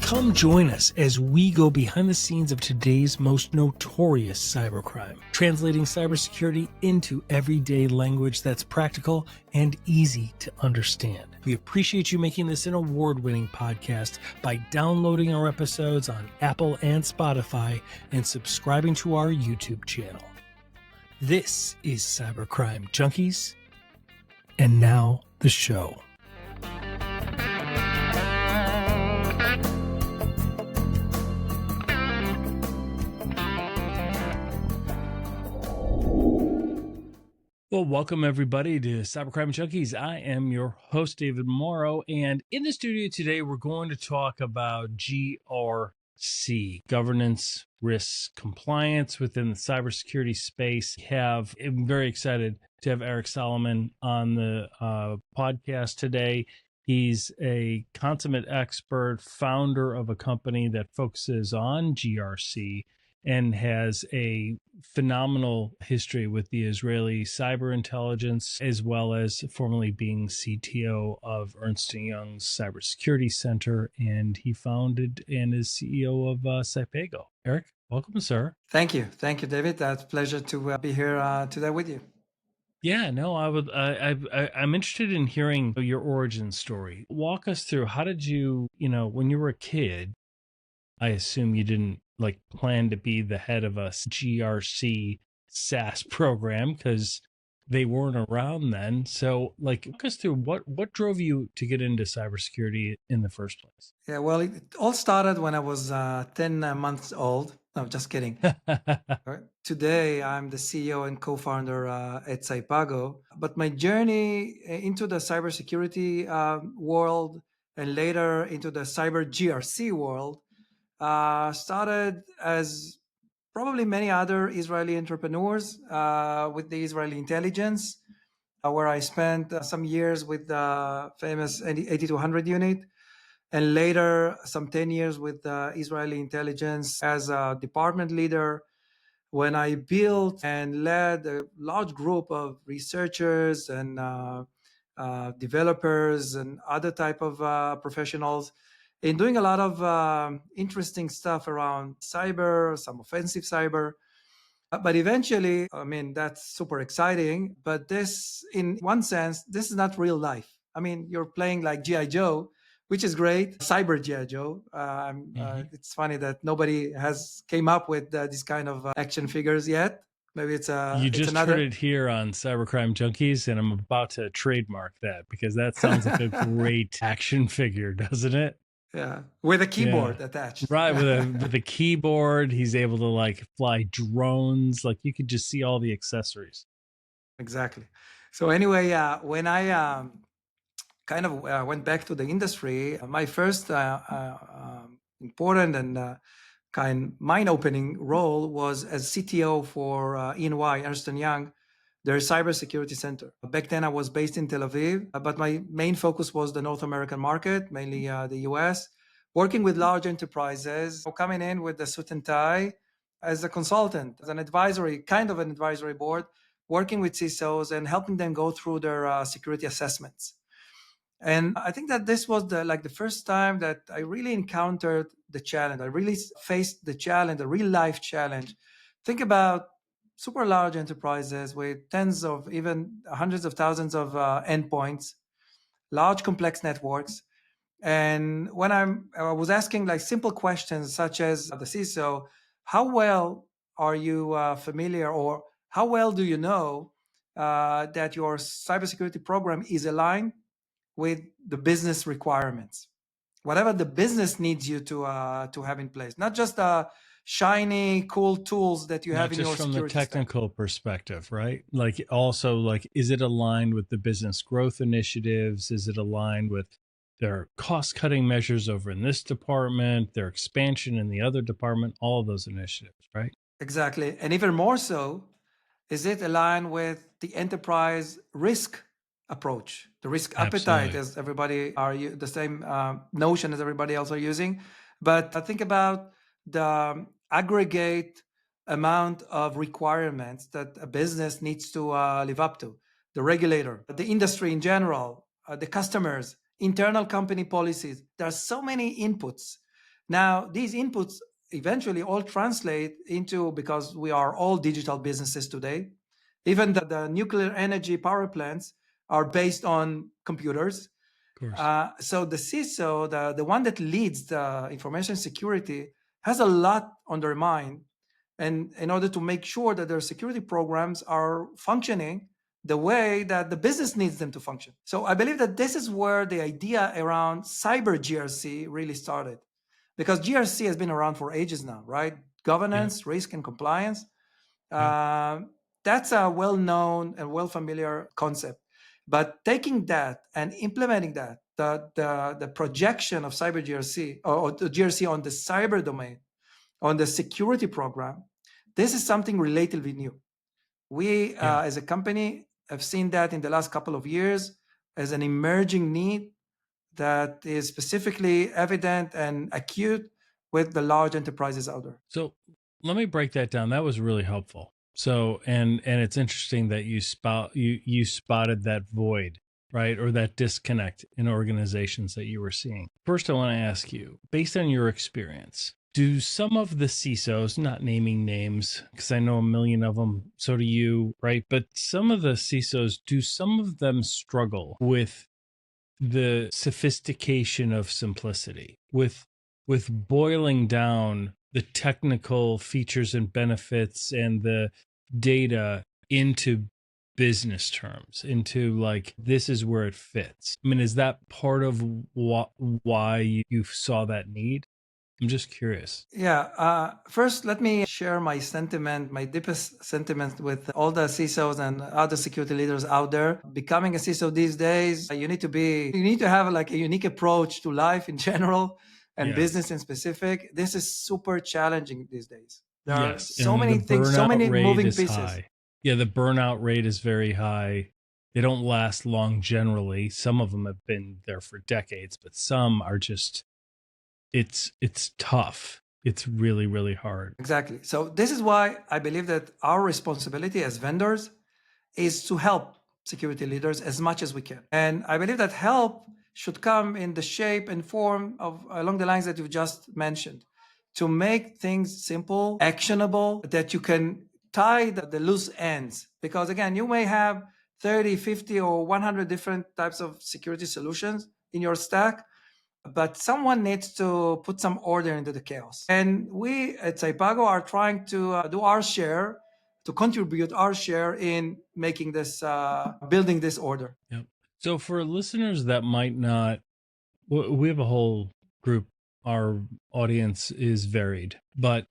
Come join us as we go behind the scenes of today's most notorious cybercrime, translating cybersecurity into everyday language that's practical and easy to understand. We appreciate you making this an award-winning podcast by downloading our episodes on Apple and Spotify and subscribing to our YouTube channel. This is Cyber Crime Junkies, and now the show. Well, welcome everybody to Cyber Crime Junkies. I am your host, David Mauro, and in the studio today, we're going to talk about GRC, governance, risk, compliance within the cybersecurity space. I'm very excited to have Arik Solomon on the podcast today. He's a consummate expert, founder of a company that focuses on GRC, and has a phenomenal history with the Israeli cyber intelligence, as well as formerly being CTO of Ernst & Young's Cybersecurity Center. And he founded and is CEO of Cypago. Arik, welcome, sir. Thank you. Thank you, David. That's a pleasure to be here today with you. Yeah, no, I'm interested in hearing your origin story. Walk us through, how did you, when you were a kid, I assume you didn't plan to be the head of a GRC SaaS program because they weren't around then. So walk us through what drove you to get into cybersecurity in the first place? Yeah, well, it all started when I was 10 months old. No, just kidding. Today, I'm the CEO and co-founder at Cypago. But my journey into the cybersecurity world and later into the cyber GRC world started as probably many other Israeli entrepreneurs with the Israeli intelligence, where I spent some years with the famous 8200 unit, and later some 10 years with the Israeli intelligence as a department leader, when I built and led a large group of researchers and developers and other type of professionals in doing a lot of interesting stuff around cyber, some offensive cyber. But eventually, that's super exciting. But this, in one sense, this is not real life. You're playing like G.I. Joe, which is great. Cyber G.I. Joe. It's funny that nobody has came up with this kind of action figures yet. Maybe it's you just heard it here on Cyber Crime Junkies, and I'm about to trademark that because that sounds like a great action figure, doesn't it? Yeah, with a keyboard attached. Right, with a keyboard, he's able to fly drones. You could just see all the accessories. Exactly. So anyway, when I kind of went back to the industry, my first important and kind mind-opening role was as CTO for E&Y, Ernst & Young, their cybersecurity center. Back then I was based in Tel Aviv, but my main focus was the North American market, mainly the US, working with large enterprises, coming in with the suit and tie as a consultant, as an advisory, kind of an advisory board, working with CISOs and helping them go through their security assessments. And I think that this was the first time that I really encountered the challenge. I really faced the challenge, the real life challenge. Think about super large enterprises with tens of, even hundreds of thousands of endpoints, large complex networks. And when I was asking simple questions such as the CISO, how well are you familiar, or how well do you know that your cybersecurity program is aligned with the business requirements, whatever the business needs you to have in place, not just shiny, cool tools that you have in your security stack. Not just from the technical perspective, right? Also, is it aligned with the business growth initiatives? Is it aligned with their cost-cutting measures over in this department, their expansion in the other department, all of those initiatives, right? Exactly. And even more so, is it aligned with the enterprise risk approach, the risk appetite, as everybody are the same notion as everybody else are using? But think about the aggregate amount of requirements that a business needs to live up to. The regulator, the industry in general, the customers, internal company policies. There are so many inputs. Now, these inputs eventually all translate into, because we are all digital businesses today, even the nuclear energy power plants are based on computers. So the CISO, the one that leads the information security, has a lot on their mind, and in order to make sure that their security programs are functioning the way that the business needs them to function. So I believe that this is where the idea around cyber GRC really started, because GRC has been around for ages now, right? Governance, risk, and compliance. That's a well-known and well-familiar concept. But taking that and implementing that, the projection of cyber GRC or the GRC on the cyber domain, on the security program, this is something relatively new. We, as a company, have seen that in the last couple of years as an emerging need that is specifically evident and acute with the large enterprises out there. So let me break that down. That was really helpful. So and it's interesting that you spotted that void, right? Or that disconnect in organizations that you were seeing. First, I want to ask you, based on your experience, do some of the CISOs, not naming names, because I know a million of them, so do you, right? But some of the CISOs, do some of them struggle with the sophistication of simplicity, with boiling down the technical features and benefits and the data into business terms, into like, this is where it fits? I mean, is that part of why you saw that need? I'm just curious. Yeah. First, let me share my sentiment, my deepest sentiment with all the CISOs and other security leaders out there. Becoming a CISO these days, you need to have like a unique approach to life in general and business in specific. This is super challenging these days. There are so many things, so many moving pieces. High. Yeah, the burnout rate is very high. They don't last long generally. Some of them have been there for decades, but some are just, it's tough. It's really, really hard. Exactly. So this is why I believe that our responsibility as vendors is to help security leaders as much as we can. And I believe that help should come in the shape and form of along the lines that you've just mentioned, to make things simple, actionable, that you can tie the loose ends. Because again, you may have 30, 50, or 100 different types of security solutions in your stack, but someone needs to put some order into the chaos. And we at Cypago are trying to do our share, to contribute our share in making this, building this order. Yep. So for listeners that might not, we have a whole group, our audience is varied, but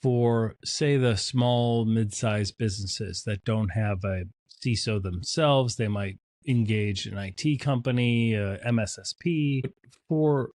for say the small, mid-sized businesses that don't have a CISO themselves, they might engage an IT company, MSSP. For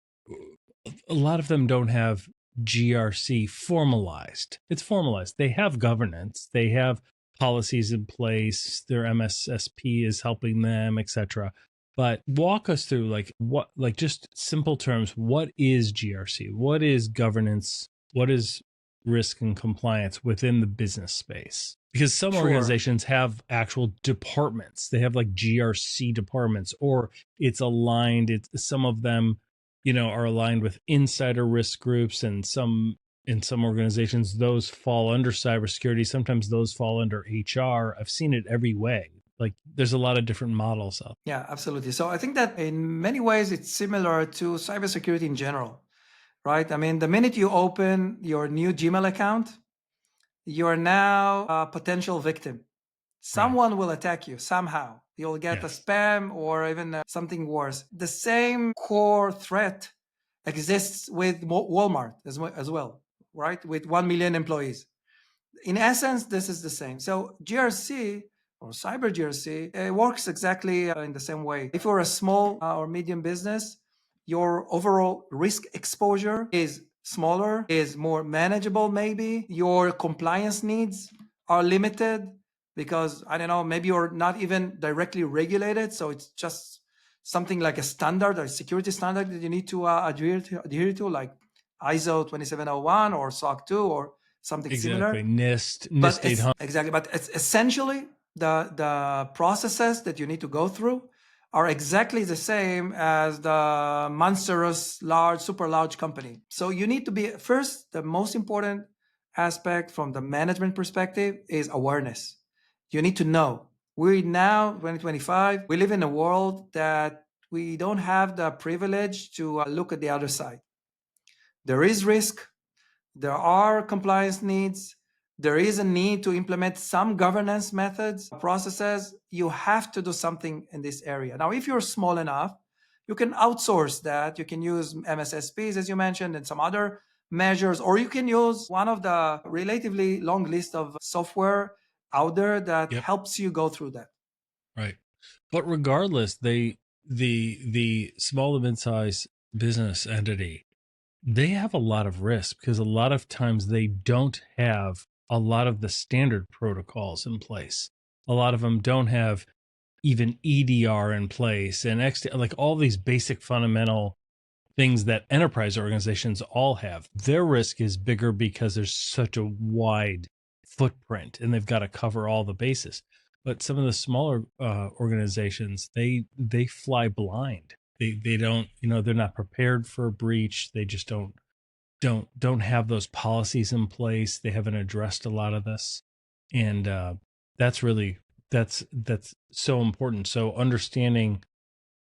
a lot of them don't have GRC formalized. It's formalized. They have governance. They have policies in place. Their MSSP is helping them, etc. But walk us through like just simple terms. What is GRC? What is governance? What is risk and compliance within the business space? Because some organizations have actual departments. They have like GRC departments, or it's aligned. Some of them, are aligned with insider risk groups, and in some organizations, those fall under cybersecurity. Sometimes those fall under HR. I've seen it every way. Like there's a lot of different models out. Yeah, absolutely. So I think that in many ways, it's similar to cybersecurity in general, right? I mean, the minute you open your new Gmail account, you're now a potential victim. Someone will attack you somehow. You'll get a spam or even something worse. The same core threat exists with Walmart as well, right? With 1 million employees. In essence, this is the same. So GRC or cyber GRC works exactly in the same way. If you're a small or medium business, your overall risk exposure is smaller, is more manageable maybe. Your compliance needs are limited because, I don't know, maybe you're not even directly regulated. So it's just something like a standard, a security standard that you need to adhere to, like ISO 27001 or SOC 2 or something Exactly. similar. NIST But 800. exactly, but it's essentially the processes that you need to go through are exactly the same as the monstrous, large, super large company. So you need to be first. The most important aspect from the management perspective is awareness. You need to know. We now 2025. We live in a world that we don't have the privilege to look at the other side. There is risk. There are compliance needs. There is a need to implement some governance methods, processes. You have to do something in this area. Now, if you're small enough, you can outsource that. You can use MSSPs, as you mentioned, and some other measures, or you can use one of the relatively long list of software out there that helps you go through that. Right. But regardless, the small to mid-sized business entity, they have a lot of risk because a lot of times they don't have a lot of the standard protocols in place. A lot of them don't have even EDR in place and like all these basic fundamental things that enterprise organizations all have. Their risk is bigger because there's such a wide footprint and they've got to cover all the bases. But some of the smaller organizations, they fly blind. They don't, they're not prepared for a breach. They just don't have those policies in place. They haven't addressed a lot of this, and that's really that's so important. So understanding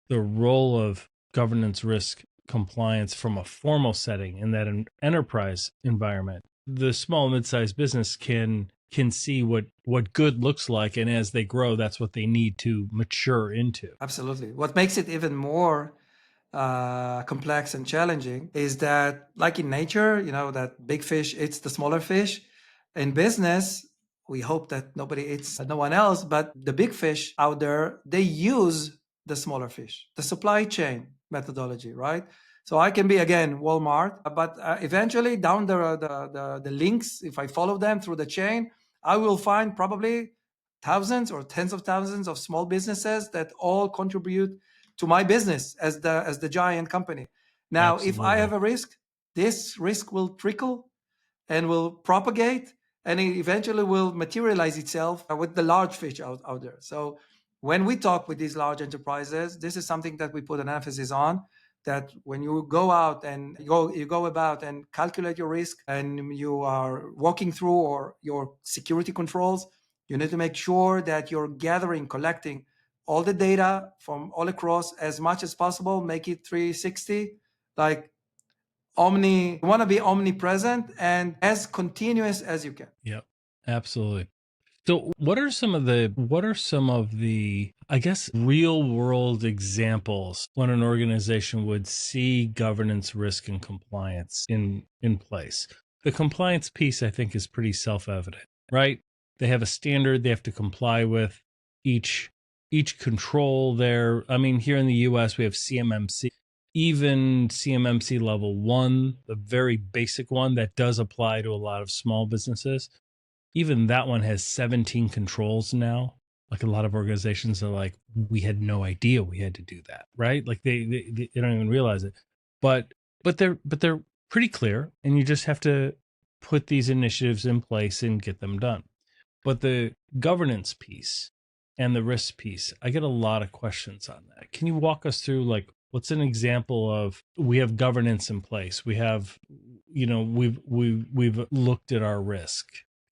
the role of governance, risk, compliance from a formal setting in that an enterprise environment, the small mid-sized business can see what good looks like, and as they grow, that's what they need to mature into. Absolutely. What makes it even more complex and challenging is that, like in nature, that big fish eats the smaller fish. In business, we hope that nobody eats no one else, but the big fish out there, they use the smaller fish, the supply chain methodology, right? So I can be, again, Walmart, but eventually down the links, if I follow them through the chain, I will find probably thousands or tens of thousands of small businesses that all contribute to my business as the giant company. Now, if I have a risk, this risk will trickle and will propagate, and it eventually will materialize itself with the large fish out there. So when we talk with these large enterprises, this is something that we put an emphasis on, that when you go out and you go about and calculate your risk and you are walking through or your security controls, you need to make sure that you're gathering, collecting all the data from all across as much as possible, make it 360, like you want to be omnipresent and as continuous as you can. Yep, absolutely. So what are some of the, I guess, real world examples when an organization would see governance, risk, and compliance in place? The compliance piece, I think, is pretty self-evident, right? They have a standard they have to comply with. Each control there. I mean, here in the US, we have CMMC. Even CMMC level 1, the very basic one that does apply to a lot of small businesses, even that one has 17 controls now. Like a lot of organizations are like, we had no idea we had to do that, right? Like they don't even realize it. But they're pretty clear, and you just have to put these initiatives in place and get them done. But the governance piece and the risk piece, I get a lot of questions on that. Can you walk us through, like, what's an example of, we have governance in place, we have, we've looked at our risk.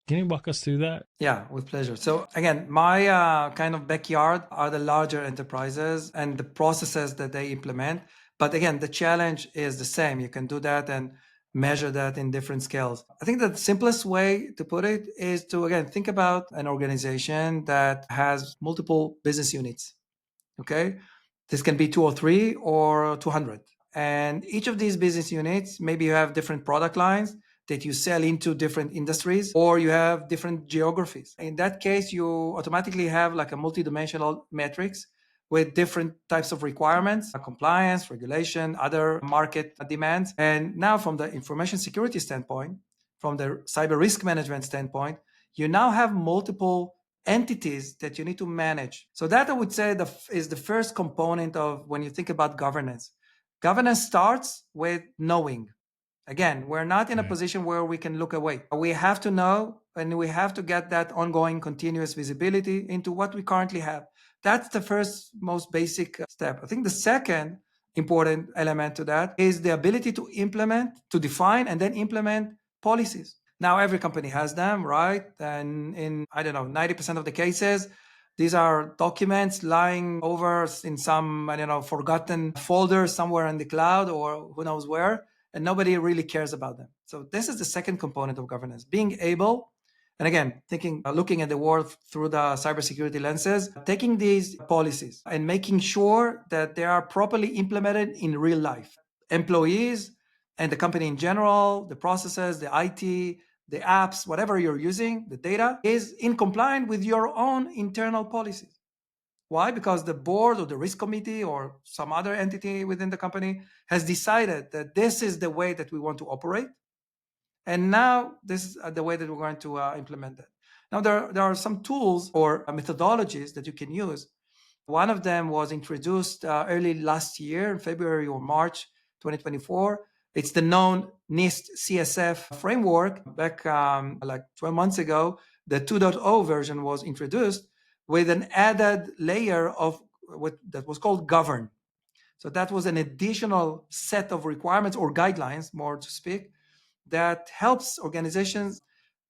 Can you walk us through that? Yeah, with pleasure. So again, my kind of backyard are the larger enterprises and the processes that they implement. But again, the challenge is the same. You can do that and measure that in different scales. I think the simplest way to put it is to, again, think about an organization that has multiple business units. Okay. This can be 2 or 3 or 200. And each of these business units, maybe you have different product lines that you sell into different industries, or you have different geographies. In that case, you automatically have like a multidimensional metrics with different types of requirements, compliance, regulation, other market demands. And now from the information security standpoint, from the cyber risk management standpoint, you now have multiple entities that you need to manage. So that, I would say, is the first component of when you think about governance. Governance starts with knowing. Again, we're not in a position where we can look away. We have to know, and we have to get that ongoing continuous visibility into what we currently have. That's the first most basic step. I think the second important element to that is the ability to implement, to define, and then implement policies. Now, every company has them, right? And in, 90% of the cases, these are documents lying over in some, forgotten folder somewhere in the cloud or who knows where, and nobody really cares about them. So this is the second component of governance, being able, and again, looking at the world through the cybersecurity lenses, taking these policies and making sure that they are properly implemented in real life. Employees and the company in general, the processes, the IT, the apps, whatever you're using, the data is in compliance with your own internal policies. Why? Because the board or the risk committee or some other entity within the company has decided that this is the way that we want to operate. And now this is the way that we're going to implement it. Now, there are some tools or methodologies that you can use. One of them was introduced early last year, in February or March 2024. It's the known NIST CSF framework. Back like 12 months ago, the 2.0 version was introduced with an added layer of what that was called govern. So that was an additional set of requirements or guidelines, more to speak, that helps organizations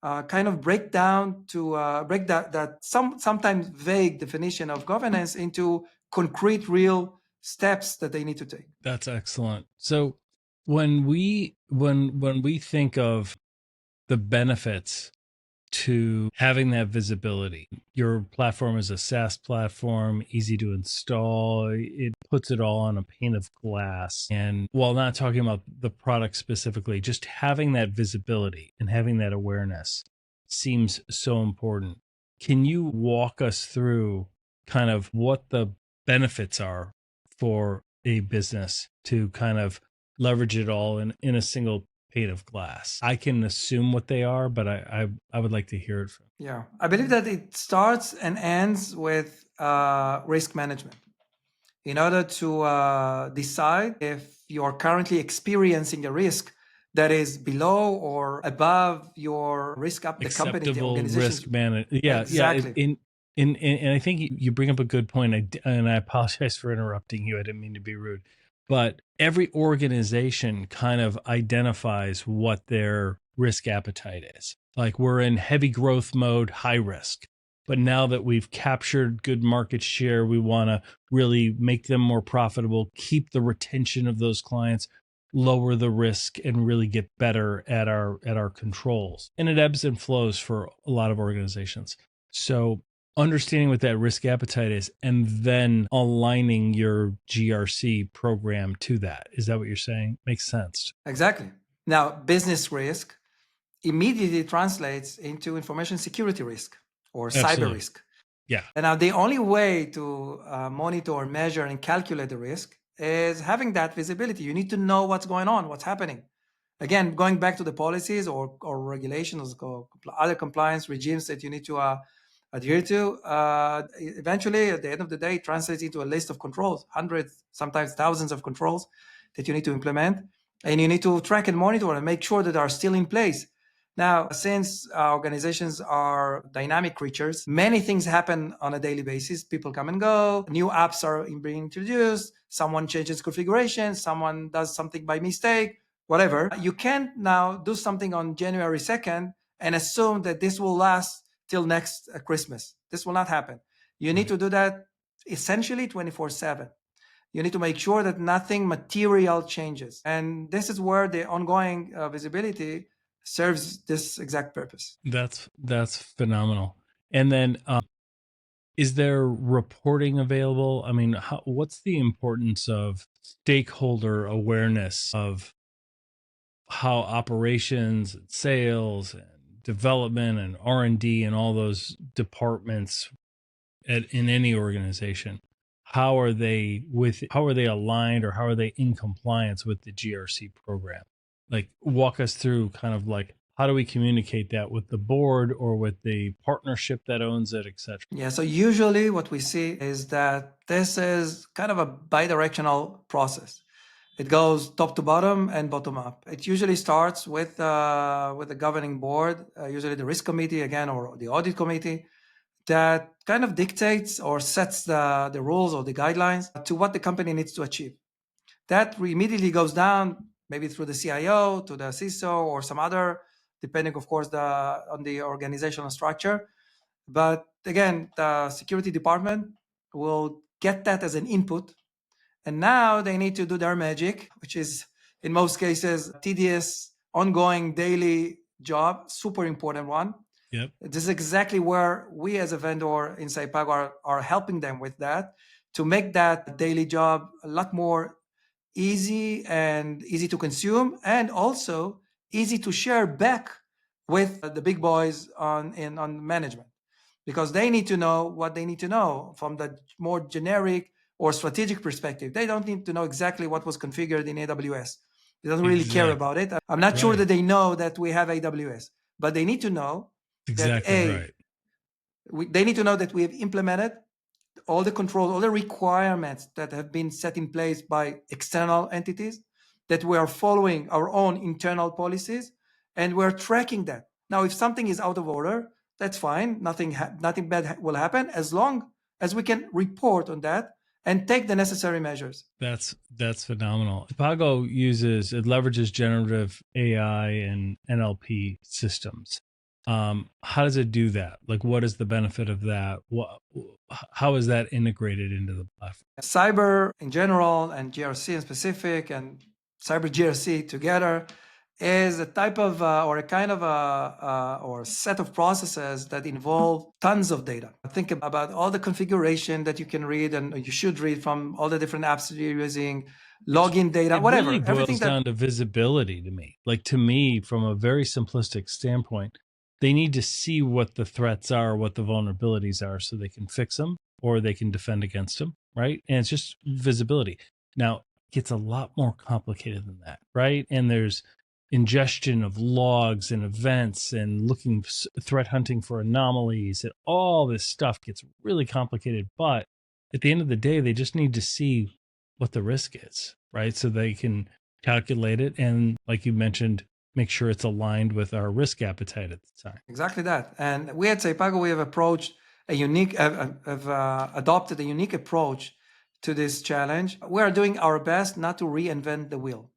kind of break that sometimes vague definition of governance into concrete, real steps that they need to take. That's excellent. So when we think of the benefits to having that visibility, your platform is a SaaS platform, easy to install. It puts it all on a pane of glass. And while not talking about the product specifically, just having that visibility and having that awareness seems so important. Can you walk us through kind of what the benefits are for a business to kind of leverage it all in a single pane of glass? I can assume what they are, but I would like to hear it from. Yeah, I believe that it starts and ends with risk management. In order to decide if you're currently experiencing a risk that is below or above your risk the company, the Acceptable organization. risk management. Yeah, exactly. And I think you bring up a good point. And I apologize for interrupting you. I didn't mean to be rude. But every organization kind of identifies what their risk appetite is. Like we're in heavy growth mode, high risk. But now that we've captured good market share, we want to really make them more profitable, keep the retention of those clients, lower the risk, and really get better at our controls. And it ebbs and flows for a lot of organizations. So understanding what that risk appetite is and then aligning your GRC program to that. Is that what you're saying? Makes sense. Exactly. Now, business risk immediately translates into information security risk or cyber risk. Yeah. And now the only way to monitor, measure, and calculate the risk is having that visibility. You need to know what's going on, what's happening. Again, going back to the policies or regulations or other compliance regimes that you need to adhere to, eventually, at the end of the day, it translates into a list of controls, hundreds, sometimes thousands of controls that you need to implement. And you need to track and monitor and make sure that they are still in place. Now, since organizations are dynamic creatures, many things happen on a daily basis. People come and go, new apps are being introduced, someone changes configuration, someone does something by mistake, whatever. You can't now do something on January 2nd and assume that this will last till next Christmas. This will not happen. You need to do that essentially 24/7. You need to make sure that nothing material changes. And this is where the ongoing visibility serves this exact purpose. That's phenomenal. And then is there reporting available? I mean, what's the importance of stakeholder awareness of how operations, sales, and development, and R&D, and all those departments in any organization? How are they aligned, or how are they in compliance with the GRC program? Like, walk us through kind of like, how do we communicate that with the board or with the partnership that owns it, et cetera? Yeah, so usually what we see is that this is kind of a bidirectional process. It goes top to bottom and bottom up. It usually starts with the governing board, usually the risk committee again, or the audit committee, that kind of dictates or sets the rules or the guidelines to what the company needs to achieve. That immediately goes down, maybe through the CIO to the CISO or some other, depending, of course, on the organizational structure. But again, the security department will get that as an input. And now they need to do their magic, which is in most cases tedious, ongoing daily job, super important one. Yep. This is exactly where we as a vendor in Cypago are helping them with that, to make that daily job a lot more easy and easy to consume, and also easy to share back with the big boys on management, because they need to know what they need to know from the more generic or strategic perspective. They don't need to know exactly what was configured in AWS. They don't really care about it. I'm not sure that they know that we have AWS, but they need to know that they need to know that we have implemented all the controls, all the requirements that have been set in place by external entities, that we are following our own internal policies, and we're tracking that. Now, if something is out of order, that's fine. Nothing bad will happen as long as we can report on that and take the necessary measures. That's phenomenal. Cypago leverages generative AI and NLP systems. How does it do that? Like, what is the benefit of that? How is that integrated into the platform? Cyber in general and GRC in specific, and Cyber GRC together, is a type of or a kind of or a set of processes that involve tons of data. Think about all the configuration that you can read and you should read from all the different apps that you're using, login data, whatever. It really boils down to visibility to me. Like, to me, from a very simplistic standpoint, they need to see what the threats are, what the vulnerabilities are, so they can fix them or they can defend against them, right? And it's just visibility. Now, it gets a lot more complicated than that, right? And there's ingestion of logs and events and threat hunting for anomalies, and all this stuff gets really complicated. But at the end of the day, they just need to see what the risk is, right? So they can calculate it. And like you mentioned, make sure it's aligned with our risk appetite at the time. Exactly that. And we at Cypago, we have adopted a unique approach to this challenge. We are doing our best not to reinvent the wheel.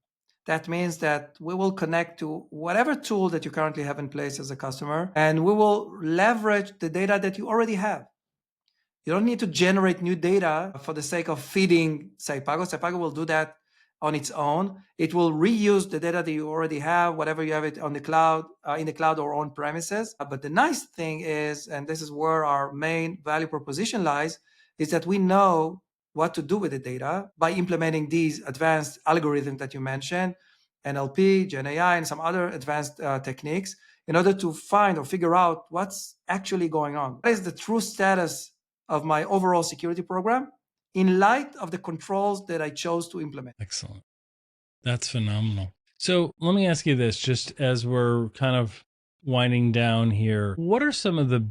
That means that we will connect to whatever tool that you currently have in place as a customer, and we will leverage the data that you already have. You don't need to generate new data for the sake of feeding Cypago. Cypago will do that on its own. It will reuse the data that you already have, whatever you have it on the cloud, in the cloud or on premises. But the nice thing is, and this is where our main value proposition lies, is that we know what to do with the data by implementing these advanced algorithms that you mentioned, NLP, Gen AI, and some other advanced techniques, in order to find or figure out what's actually going on. What is the true status of my overall security program in light of the controls that I chose to implement? Excellent. That's phenomenal. So let me ask you this, just as we're kind of winding down here, what are some of the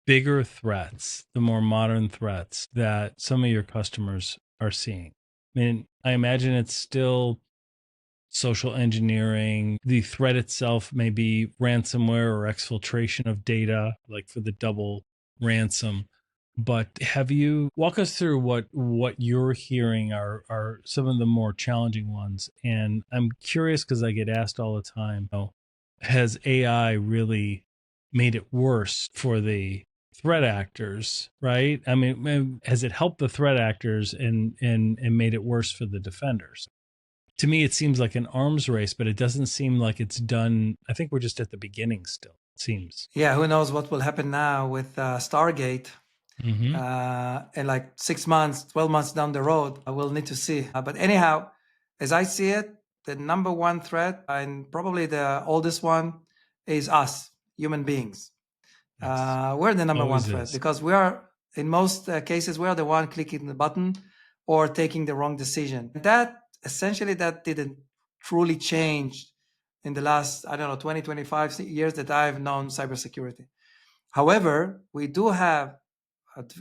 bigger threats, the more modern threats that some of your customers are seeing? I mean, I imagine it's still social engineering. The threat itself may be ransomware or exfiltration of data, like for the double ransom. But have you walk us through what you're hearing are some of the more challenging ones? And I'm curious because I get asked all the time, has AI really made it worse for the threat actors, right? I mean, has it helped the threat actors and made it worse for the defenders? To me, it seems like an arms race, but it doesn't seem like it's done. I think we're just at the beginning still, it seems. Yeah, who knows what will happen now with Stargate. In like 6 months, 12 months down the road, we'll need to see. But anyhow, as I see it, the number one threat, and probably the oldest one, is us, human beings. Yes. We're the number one threat because we are, in most cases, we are the one clicking the button or taking the wrong decision. That didn't truly change in the last, 20, 25 years that I've known cybersecurity. However, we do have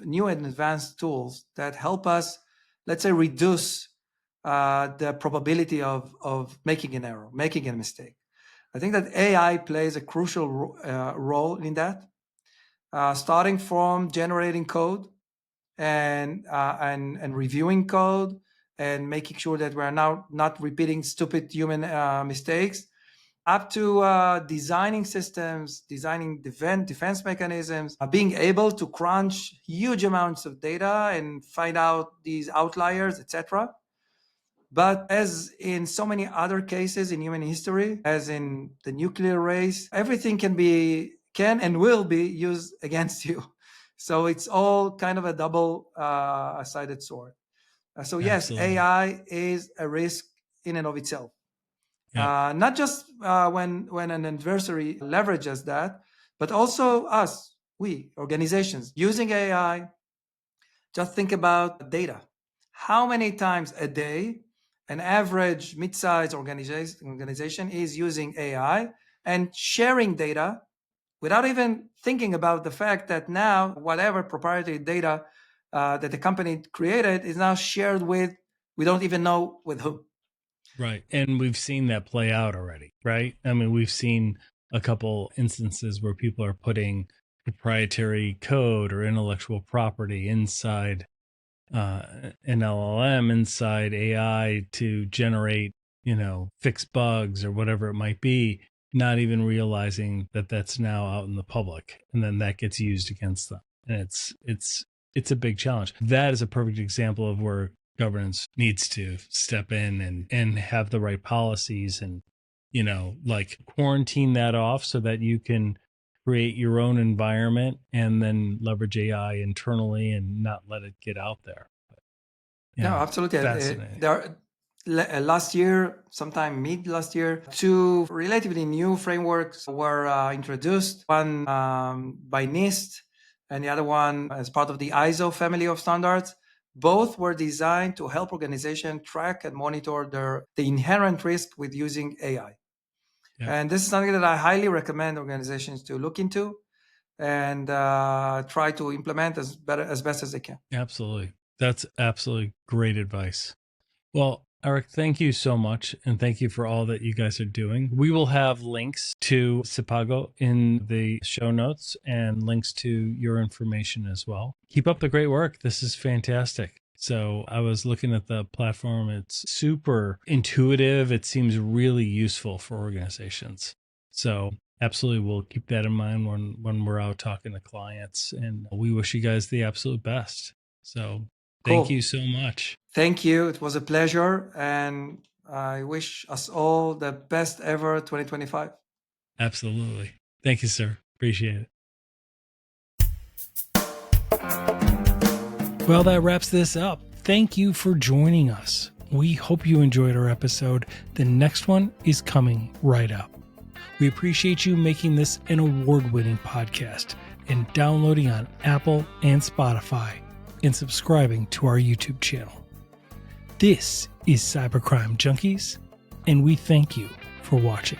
new and advanced tools that help us, let's say, reduce the probability of making an error, making a mistake. I think that AI plays a crucial role in that, starting from generating code and reviewing code and making sure that we're now not repeating stupid human mistakes, up to designing systems, designing defense mechanisms, being able to crunch huge amounts of data and find out these outliers, etc. But as in so many other cases in human history, as in the nuclear race, everything can and will be used against you. So it's all kind of a double-sided sword. So yes, Absolutely. AI is a risk in and of itself. Yeah. Not just when an adversary leverages that, but also us, we, organizations, using AI. Just think about data. How many times a day an average mid-sized organization is using AI and sharing data without even thinking about the fact that now whatever proprietary data that the company created is now shared with, we don't even know with who. Right. And we've seen that play out already, right? I mean, we've seen a couple instances where people are putting proprietary code or intellectual property inside an LLM, inside AI to generate, fix bugs or whatever it might be, not even realizing that that's now out in the public, and then that gets used against them. And it's a big challenge. That is a perfect example of where governance needs to step in and have the right policies and, like quarantine that off so that you can create your own environment and then leverage AI internally and not let it get out there. No, absolutely. Fascinating. Last year, sometime mid last year, two relatively new frameworks were introduced. One by NIST and the other one as part of the ISO family of standards. Both were designed to help organizations track and monitor the inherent risk with using AI. Yeah. And this is something that I highly recommend organizations to look into and try to implement as best as they can. Absolutely. That's absolutely great advice. Well, Arik, thank you so much. And thank you for all that you guys are doing. We will have links to Cypago in the show notes and links to your information as well. Keep up the great work. This is fantastic. So I was looking at the platform. It's super intuitive. It seems really useful for organizations. So absolutely, we'll keep that in mind when we're out talking to clients. And we wish you guys the absolute best. So thank you so much. Thank you. It was a pleasure. And I wish us all the best ever 2025. Absolutely. Thank you, sir. Appreciate it. Well, that wraps this up. Thank you for joining us. We hope you enjoyed our episode. The next one is coming right up. We appreciate you making this an award-winning podcast and downloading on Apple and Spotify and subscribing to our YouTube channel. This is Cyber Crime Junkies, and we thank you for watching.